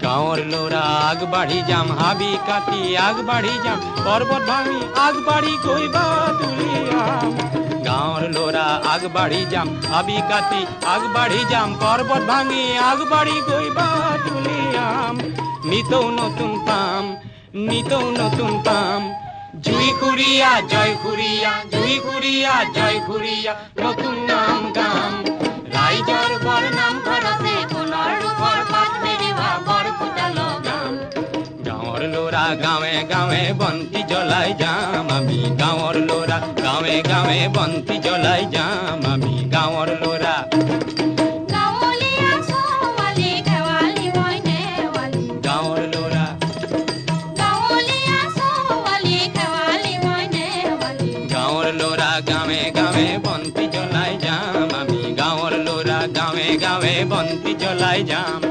গাঁৱৰ ল'ৰা আগবাঢ়ি যাম, হাবি কাটি আগবাঢ়ি যাম, পৰ্বত ভাঙি আগবাঢ়ি গৈ বাদুলিয়াম। গাঁৱৰ ল'ৰা আগবাঢ়ি যাম, হাবি কাটি আগবাঢ়ি যাম, পৰ্বত ভাঙি আগবাঢ়ি গৈ বাদুলিয়াম। নিতৌ নতুন পাম, নিতৌ নতুন পাম, জুই খুৰীয়া জয় খুৰীয়া, জুই খুৰীয়া জয় খুৰীয়া, নতুন নাম গাম। ৰাইজৰ বৰ নামঘৰতে সোণৰ ৰূপৰ পাত মেৰিবা বৰফুটা লগাম। গাঁৱৰ ল'ৰা গাঁৱে গাঁৱে বন্তি জ্বলাই যাম আমি, গাঁৱৰ ল'ৰা গাঁৱে গাঁৱে বন্তি জ্বলাই যাম আমি। গাঁৱৰ ল'ৰা গাঁৱৰ ল'ৰা গাঁৱৰ ল'ৰা গাঁৱে গাঁৱে বন্তি জ্বলাই যাম আমি, গাঁৱৰ ল'ৰা গাঁৱে গাঁৱে বন্তি জ্বলাই যাম।